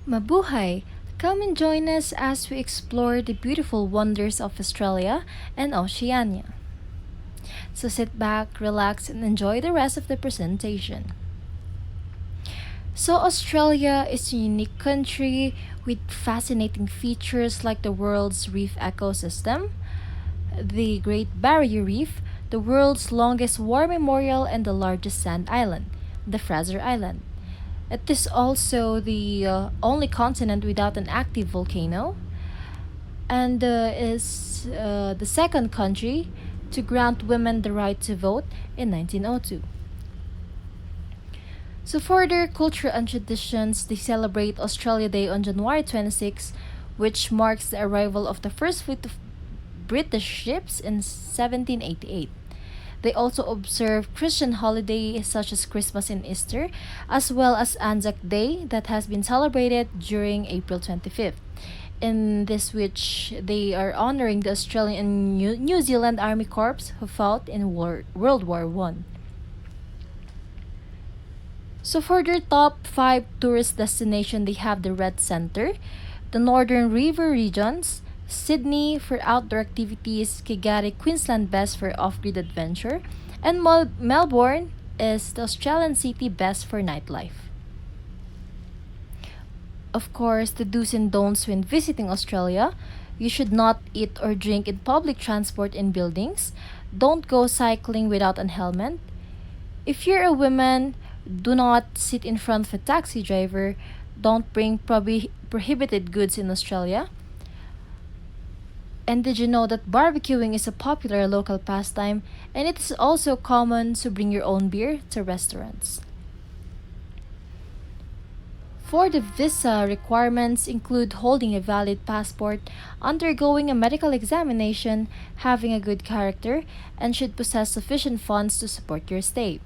Mabuhay! Come and join us as we explore the beautiful wonders of Australia and Oceania. So sit back, relax, and enjoy the rest of the presentation. So, Australia is a unique country with fascinating features like the world's reef ecosystem, the Great Barrier Reef, the world's longest war memorial, and the largest sand island, the Fraser Island. It is also the only continent without an active volcano and is the second country to grant women the right to vote in 1902. So, for their culture and traditions, they celebrate Australia Day on January 26, which marks the arrival of the first fleet of British ships in 1788. They also observe Christian holidays such as Christmas and Easter, as well as Anzac Day that has been celebrated during April 25th. In this, which they are honoring the Australian and New Zealand Army Corps who fought in World War One. So for their top 5 tourist destination, they have the Red Centre, the Northern River regions, Sydney for outdoor activities, Kigari, Queensland best for off-grid adventure, and Melbourne is the Australian city best for nightlife. Of course, the do's and don'ts when visiting Australia. You should not eat or drink in public transport in buildings. Don't go cycling without a helmet. If you're a woman, do not sit in front of a taxi driver. Don't bring prohibited goods in Australia. And did you know that barbecuing is a popular local pastime and it is also common to bring your own beer to restaurants? For the visa requirements include holding a valid passport, undergoing a medical examination, having a good character, and should possess sufficient funds to support your stay.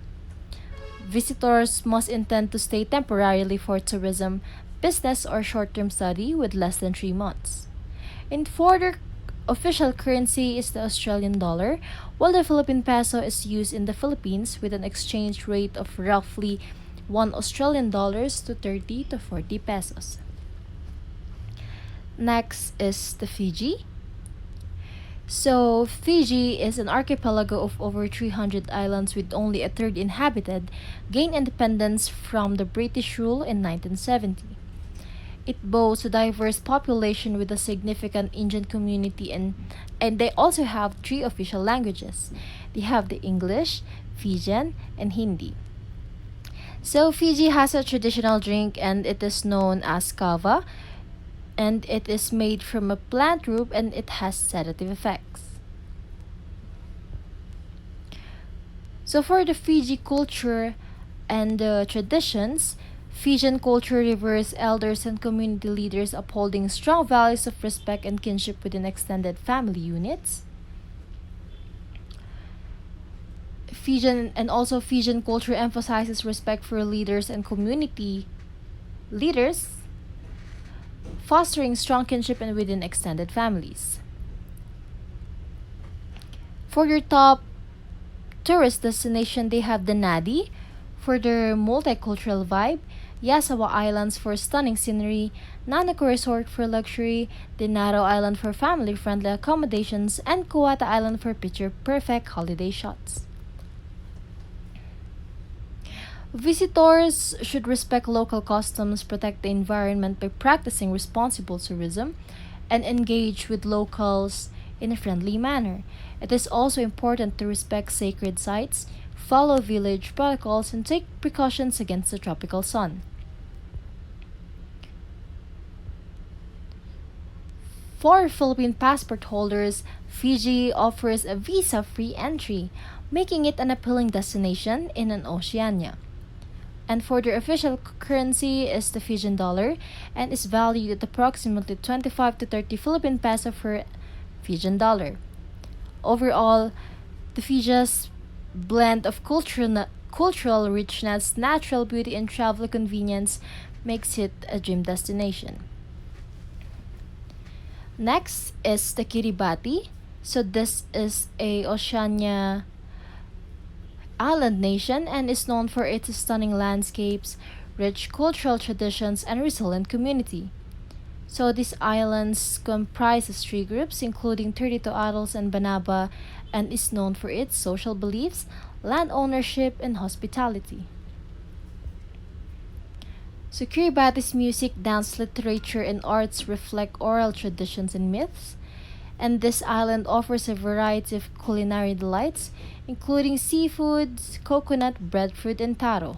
Visitors must intend to stay temporarily for tourism, business, or short-term study with less than 3 months. In further official currency is the Australian dollar, while the Philippine peso is used in the Philippines with an exchange rate of roughly 1 Australian dollars to 30 to 40 pesos. Next is the Fiji. So, Fiji is an archipelago of over 300 islands with only a third inhabited, gained independence from the British rule in 1970. It boasts a diverse population with a significant Indian community and they also have 3 official languages. They have the English, Fijian, and Hindi. So Fiji has a traditional drink and it is known as kava and it is made from a plant root and it has sedative effects. So for the Fiji culture and traditions, Fijian culture reveres elders and community leaders upholding strong values of respect and kinship within extended family units. Fijian culture emphasizes respect for leaders and community leaders, fostering strong kinship and within extended families. For your top tourist destination, they have the Nadi for their multicultural vibe, Yasawa Islands for stunning scenery, Nanako Resort for luxury, Dinaro Island for family-friendly accommodations, and Kuwata Island for picture-perfect holiday shots. Visitors should respect local customs, protect the environment by practicing responsible tourism, and engage with locals in a friendly manner. It is also important to respect sacred sites, follow village protocols, and take precautions against the tropical sun. For Philippine passport holders, Fiji offers a visa-free entry, making it an appealing destination in an Oceania. And for their official currency is the Fijian dollar and is valued at approximately 25 to 30 Philippine peso per Fijian dollar. Overall, the Fiji's blend of cultural richness, natural beauty, and travel convenience makes it a dream destination. Next is the Kiribati. So this is a Oceania island nation and is known for its stunning landscapes, rich cultural traditions, and resilient community. So these islands comprises three groups, including 32 Atolls and Banaba, and is known for its social beliefs, land ownership, and hospitality. So Kiribati's music, dance, literature, and arts reflect oral traditions and myths, and this island offers a variety of culinary delights, including seafoods, coconut, breadfruit, and taro.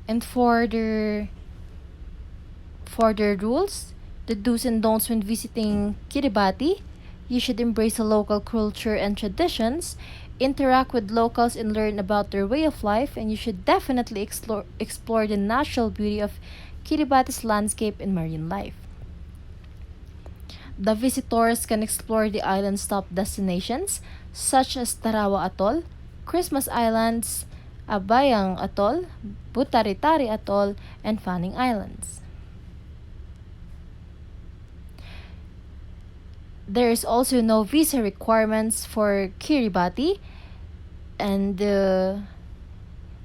And for the rules, the do's and don'ts when visiting Kiribati, you should embrace the local culture and traditions, interact with locals and learn about their way of life, and you should definitely explore the natural beauty of Kiribati's landscape and marine life. The visitors can explore the island's top destinations such as Tarawa Atoll, Christmas Islands, Abayang Atoll, Butaritari Atoll, and Fanning Islands. There is also no visa requirements for Kiribati, and the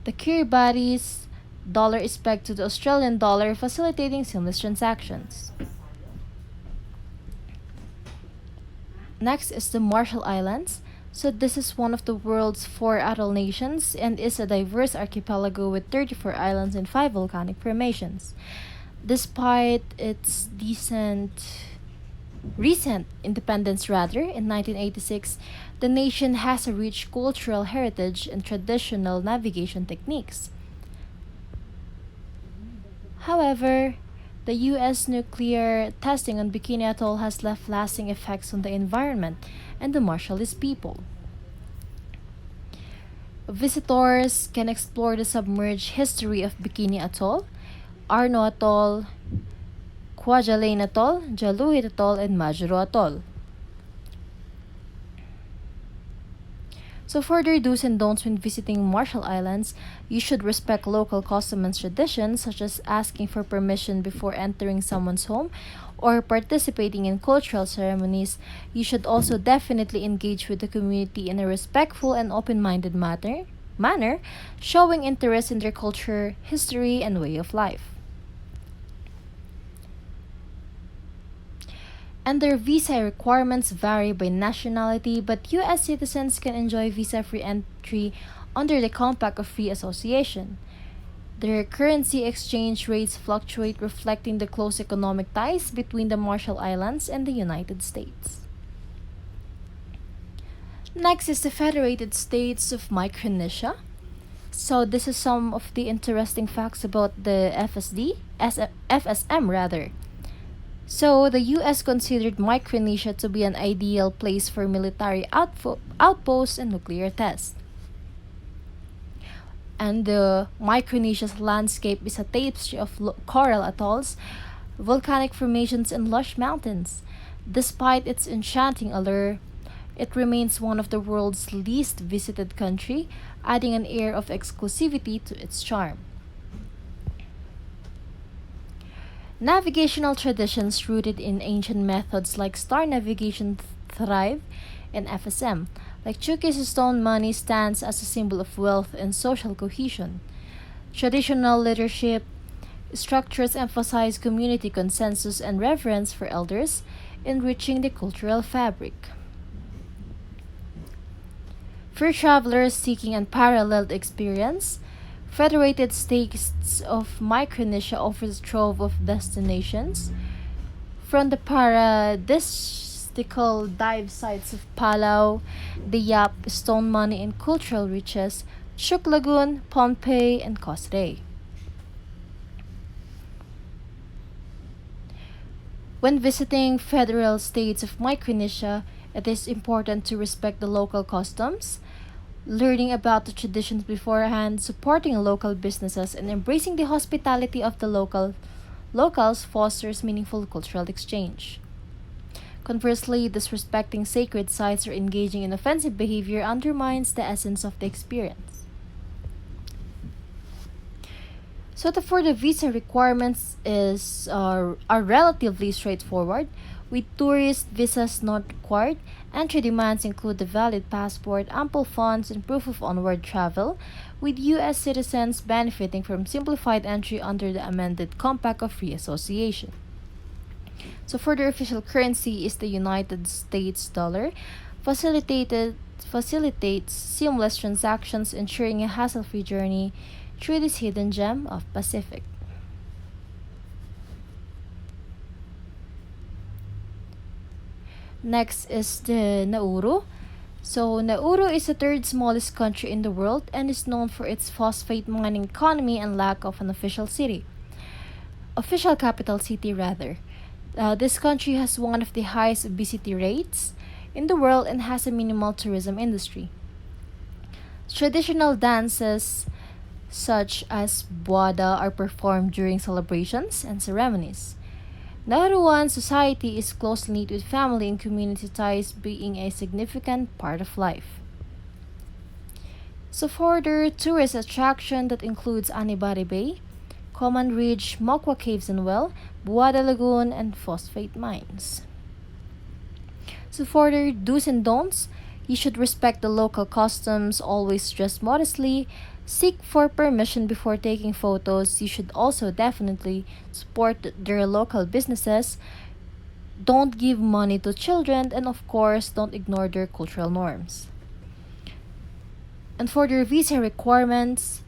Kiribati's dollar is pegged to the Australian dollar, facilitating seamless transactions. Next is the Marshall Islands. So this is one of the world's four atoll nations and is a diverse archipelago with 34 islands and 5 volcanic formations. Despite its recent independence in 1986, the nation has a rich cultural heritage and traditional navigation techniques. However, the US nuclear testing on Bikini Atoll has left lasting effects on the environment and the Marshallese people. Visitors can explore the submerged history of Bikini Atoll, Arno Atoll, Kwajalein Atoll, Jaluit Atoll, and Majuro Atoll. So further do's and don'ts when visiting Marshall Islands, you should respect local customs and traditions such as asking for permission before entering someone's home or participating in cultural ceremonies. You should also definitely engage with the community in a respectful and open-minded manner, showing interest in their culture, history, and way of life. And their visa requirements vary by nationality, but US citizens can enjoy visa free entry under the Compact of Free Association. Their currency exchange rates fluctuate, reflecting the close economic ties between the Marshall Islands and the United States. Next is the Federated States of Micronesia. So this is some of the interesting facts about the FSM rather. So, the US considered Micronesia to be an ideal place for military outposts and nuclear tests. And Micronesia's landscape is a tapestry of coral atolls, volcanic formations, and lush mountains. Despite its enchanting allure, it remains one of the world's least visited country, adding an air of exclusivity to its charm. Navigational traditions rooted in ancient methods like star navigation thrive in FSM. Like Chuuk's stone money stands as a symbol of wealth and social cohesion. Traditional leadership structures emphasize community consensus and reverence for elders, enriching the cultural fabric. For travelers seeking unparalleled experience, Federated States of Micronesia offers a trove of destinations, from the paradisical dive sites of Palau, the Yap, stone money, and cultural riches, Chuuk Lagoon, Pohnpei, and Kosrae. When visiting federal states of Micronesia, it is important to respect the local customs, learning about the traditions beforehand, supporting local businesses, and embracing the hospitality of the locals fosters meaningful cultural exchange. Conversely, disrespecting sacred sites or engaging in offensive behavior undermines the essence of the experience. For the visa requirements are relatively straightforward. With tourist visas not required, entry demands include a valid passport, ample funds, and proof of onward travel, with U.S. citizens benefiting from simplified entry under the amended Compact of Free Association. So, for the official currency is the United States dollar, facilitated facilitates seamless transactions, ensuring a hassle-free journey through this hidden gem of Pacific. Next is the Nauru. So, Nauru is the third smallest country in the world and is known for its phosphate mining economy and lack of an official capital city rather. This country has one of the highest obesity rates in the world and has a minimal tourism industry. Traditional dances such as Buada are performed during celebrations and ceremonies. Nauruan society is closely knit with family and community ties being a significant part of life. So further tourist attraction that includes Anibari Bay, Common Ridge, Mokwa Caves and Well, Buada Lagoon, and phosphate mines. So further do's and don'ts, you should respect the local customs, always dress modestly, seek for permission before taking photos. You should also definitely support their local businesses. Don't give money to children, and of course, don't ignore their cultural norms. And for their visa requirements,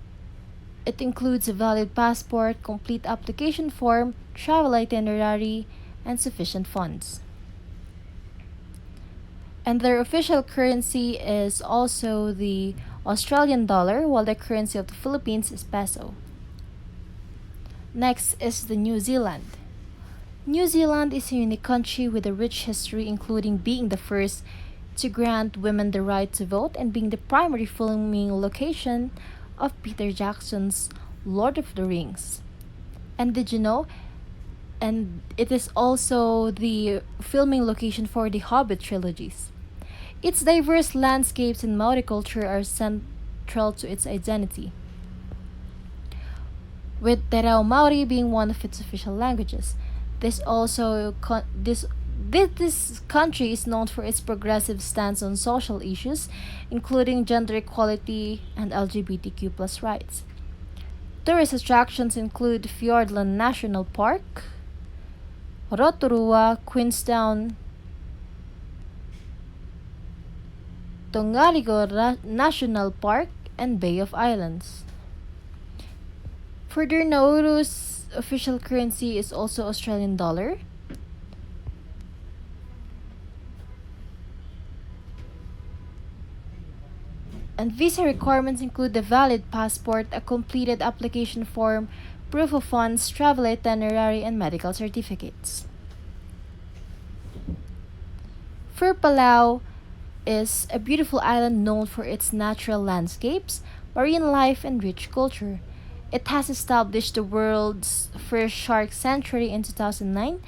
it includes a valid passport, complete application form, travel itinerary, and sufficient funds. And their official currency is also the Australian dollar, while the currency of the Philippines is peso. Next is the New Zealand. New Zealand is a unique country with a rich history, including being the first to grant women the right to vote and being the primary filming location of Peter Jackson's Lord of the Rings. And did you know? And it is also the filming location for the Hobbit trilogies. Its diverse landscapes and Maori culture are central to its identity, with Te Reo Maori being one of its official languages. This also con- this country is known for its progressive stance on social issues, including gender equality and LGBTQ plus rights. Tourist attractions include Fiordland National Park, Rotorua, Queenstown, National Park, and Bay of Islands. Further, Nauru's official currency is also Australian dollar. And visa requirements include a valid passport, a completed application form, proof of funds, travel itinerary, and medical certificates. For Palau is a beautiful island known for its natural landscapes, marine life, and rich culture. It has established the world's first shark sanctuary in 2009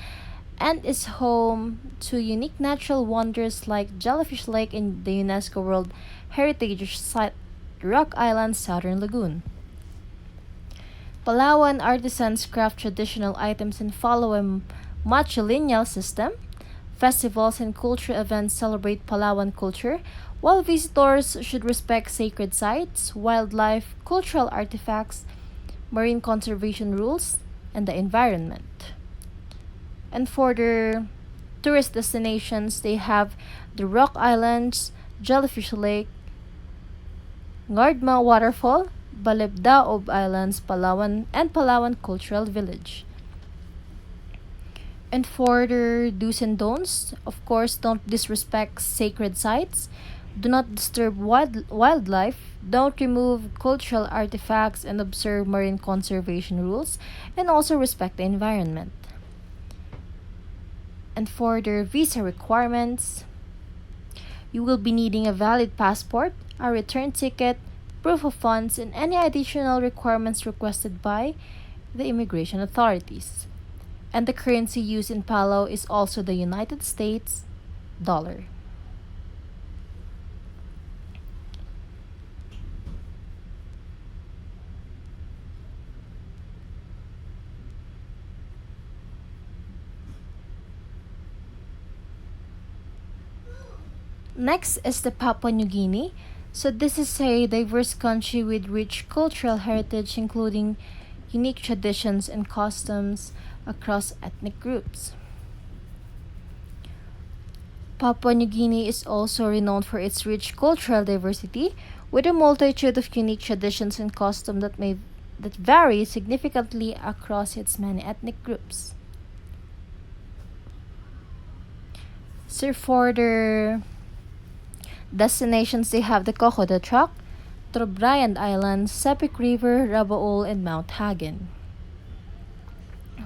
and is home to unique natural wonders like Jellyfish Lake and the UNESCO World Heritage Site Rock Island Southern Lagoon. Palawan artisans craft traditional items and follow a matrilineal system. Festivals and cultural events celebrate Palawan culture, while visitors should respect sacred sites, wildlife, cultural artifacts, marine conservation rules, and the environment. And for their tourist destinations, they have the Rock Islands, Jellyfish Lake, Ngardma Waterfall, Balebdaob Islands, Palawan, and Palawan Cultural Village. And for their do's and don'ts, of course, don't disrespect sacred sites, do not disturb wildlife, don't remove cultural artifacts, and observe marine conservation rules, and also respect the environment. And for their visa requirements, you will be needing a valid passport, a return ticket, proof of funds, and any additional requirements requested by the immigration authorities. And the currency used in Palau is also the United States dollar. Next is the Papua New Guinea. So this is a diverse country with rich cultural heritage including unique traditions and customs across ethnic groups. Papua New Guinea is also renowned for its rich cultural diversity with a multitude of unique traditions and customs that vary significantly across its many ethnic groups. So for their destinations, they have the Kokoda Track, Trobriand Island, Sepik River, Rabaul, and Mount Hagen.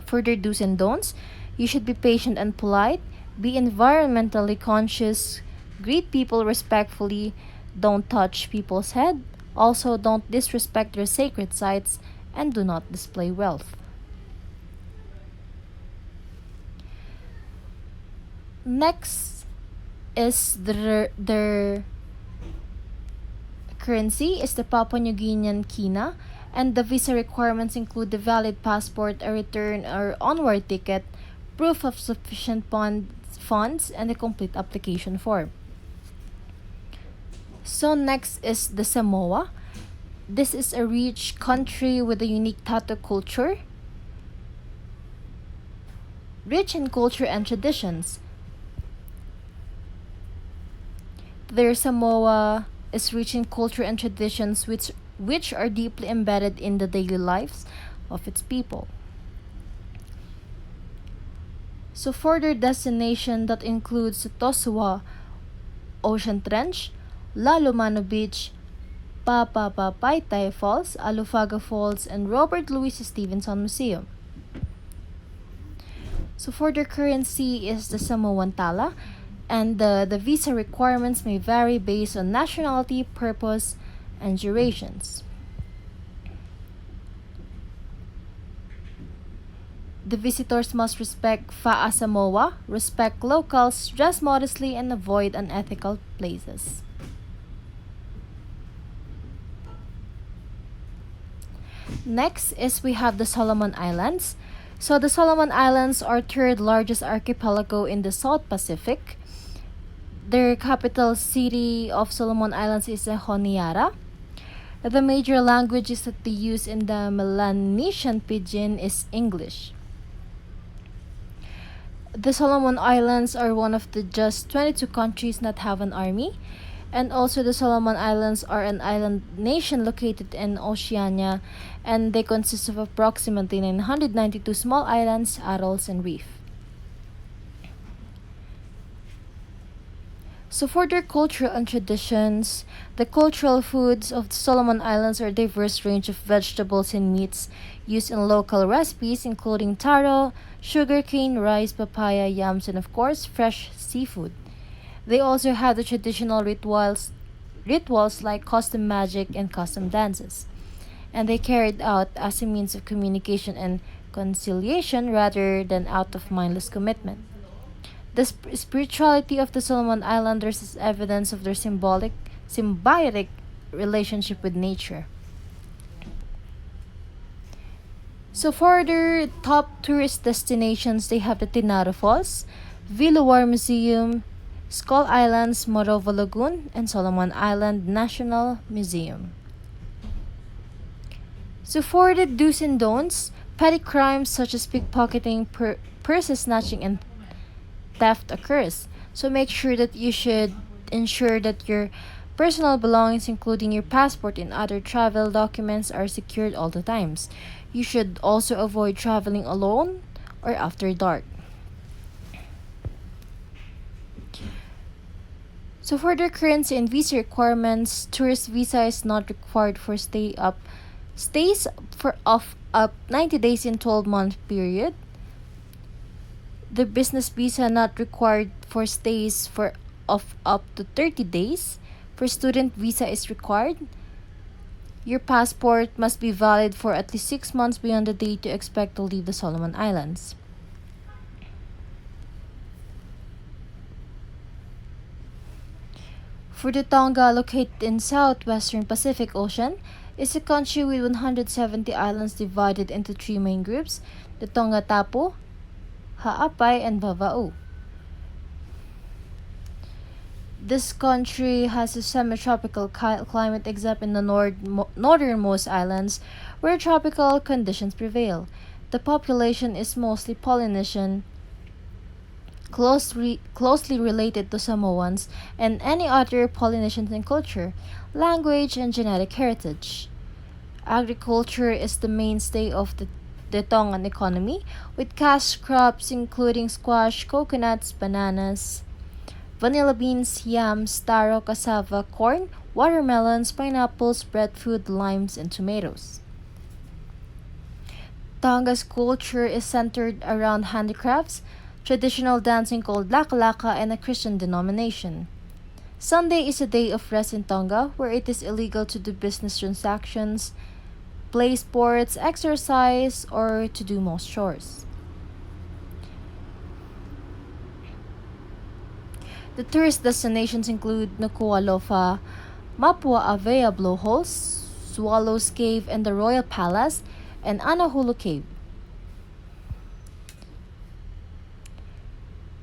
For their do's and don'ts, you should be patient and polite, be environmentally conscious, greet people respectfully, don't touch people's head, also don't disrespect their sacred sites, and do not display wealth. Next is their currency is the Papua New Guinean kina, and the visa requirements include the valid passport, a return or onward ticket, proof of sufficient funds, and a complete application form. So next is the Samoa. This is a rich country with a unique tattoo culture, rich in culture and traditions. Their Samoa is rich in culture and traditions which are deeply embedded in the daily lives of its people. So for their destination that includes Tosua Ocean Trench, Lalumano Beach, Papapapaytay Falls, Alufaga Falls, and Robert Louis Stevenson Museum. So for their currency is the Samoan Tala, and the visa requirements may vary based on nationality, purpose, and durations. The visitors must respect Fa'a Samoa, respect locals, dress modestly, and avoid unethical places. Next is we have the Solomon Islands. So the Solomon Islands are third largest archipelago in the South Pacific. Their capital city of Solomon Islands is Honiara. The major languages that they use in the Melanesian Pidgin is English. The Solomon Islands are one of the just 22 countries that have an army, and also the Solomon Islands are an island nation located in Oceania, and they consist of approximately 992 small islands, atolls, and reef. So for their culture and traditions, the cultural foods of the Solomon Islands are a diverse range of vegetables and meats used in local recipes including taro, sugarcane, rice, papaya, yams, and of course fresh seafood. They also have the traditional rituals like custom magic and custom dances, and they carried out as a means of communication and conciliation rather than out of mindless commitment. The spirituality of the Solomon Islanders is evidence of their symbiotic relationship with nature. So for their top tourist destinations, they have the Tinaro Falls, Villuar Museum, Skull Islands, Morova Lagoon, and Solomon Island National Museum. So for the do's and don'ts, petty crimes such as pickpocketing, purse snatching, and theft occurs. So make sure that you should ensure that your personal belongings, including your passport and other travel documents, are secured all the times. You should also avoid traveling alone or after dark. So for their currency and visa requirements, tourist visa is not required for stays for of up 90 days in 12-month period. The business visa not required for stays for of up to 30 days. For student visa is required. Your passport must be valid for at least 6 months beyond the date you expect to leave the Solomon Islands. For the Tonga, located in southwestern Pacific Ocean, is a country with 170 islands divided into three main groups: the Tonga Tapu, Ha'apai, and Vava'u. This country has a semi-tropical climate except in the northernmost islands where tropical conditions prevail. The population is mostly Polynesian, closely related to Samoans and any other Polynesians in culture, language, and genetic heritage. Agriculture is the mainstay of the Tongan economy, with cash crops including squash, coconuts, bananas, vanilla beans, yams, taro, cassava, corn, watermelons, pineapples, breadfruit, limes, and tomatoes. Tonga's culture is centered around handicrafts, traditional dancing called laka laka, and a Christian denomination. Sunday is a day of rest in Tonga where it is illegal to do business transactions, play sports, exercise, or to do most chores. The tourist destinations include Nuku'alofa, Mapua Avea Blowholes, Swallows Cave and the Royal Palace, and Anahulu Cave.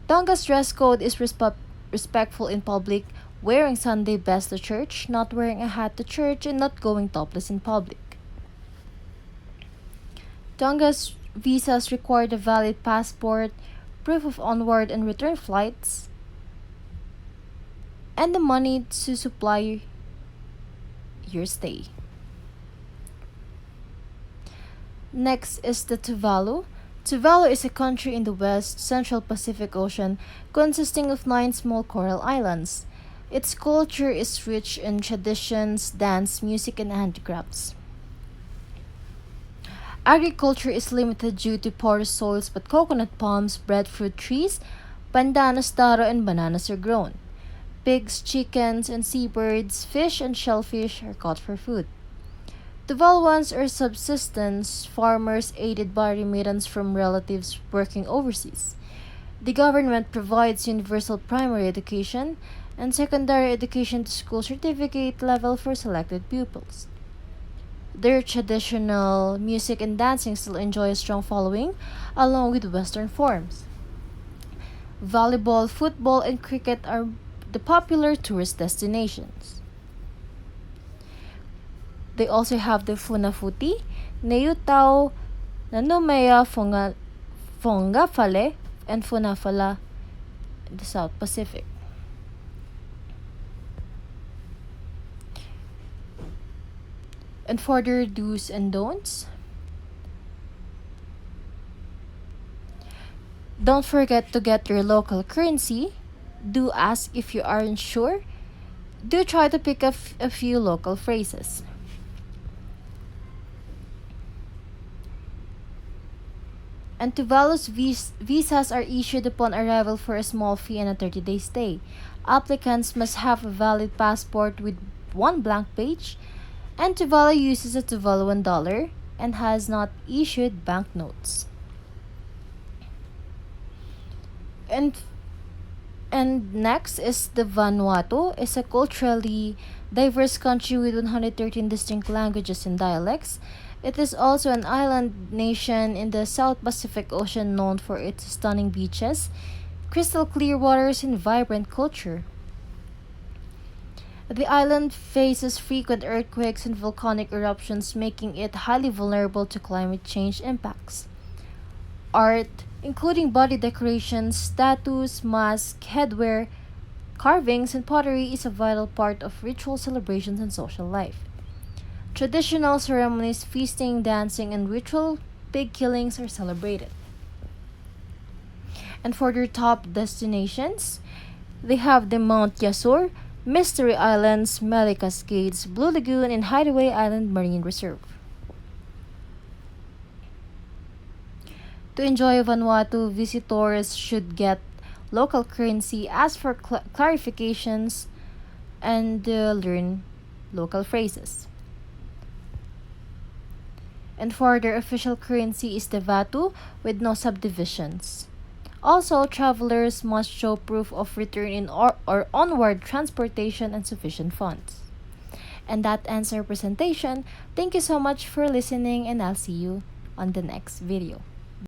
Tonga's dress code is respectful in public, wearing Sunday best to church, not wearing a hat to church, and not going topless in public. Tonga's visas require a valid passport, proof of onward and return flights, and the money to supply your stay. Next is the Tuvalu. Tuvalu is a country in the West Central Pacific Ocean consisting of 9 small coral islands. Its culture is rich in traditions, dance, music, and handicrafts. Agriculture is limited due to porous soils, but coconut palms, breadfruit trees, pandanus, taro, and bananas are grown. Pigs, chickens, and seabirds, fish, and shellfish are caught for food. Tuvaluans are subsistence farmers aided by remittance from relatives working overseas. The government provides universal primary education and secondary education to school certificate level for selected pupils. Their traditional music and dancing still enjoy a strong following, along with Western forms. Volleyball, football, and cricket are the popular tourist destinations. They also have the Funafuti, Neutau, Nanumea, Fongafale, and Funafala in the South Pacific. And for their do's and don'ts, don't forget to get your local currency. Do ask if you aren't sure. Do try to pick up a few local phrases. And Tuvalu's visas are issued upon arrival for a small fee and a 30-day stay. Applicants must have a valid passport with one blank page, and Tuvalu uses a Tuvaluan dollar and has not issued banknotes. And and next is the Vanuatu. It's a culturally diverse country with 113 distinct languages and dialects. It is also an island nation in the South Pacific Ocean known for its stunning beaches, crystal clear waters, and vibrant culture. The island faces frequent earthquakes and volcanic eruptions, making it highly vulnerable to climate change impacts. Art, including body decorations, tattoos, masks, headwear, carvings, and pottery, is a vital part of ritual celebrations and social life. Traditional ceremonies, feasting, dancing, and ritual pig killings are celebrated. And for their top destinations, they have the Mount Yasur, Mystery Islands, Meli Cascades, Blue Lagoon, and Hideaway Island Marine Reserve. To enjoy Vanuatu, visitors should get local currency, ask for clarifications, and learn local phrases. And for their official currency is the Vatu with no subdivisions. Also, travelers must show proof of return in or onward transportation and sufficient funds. And that ends our presentation. Thank you so much for listening, and I'll see you on the next video.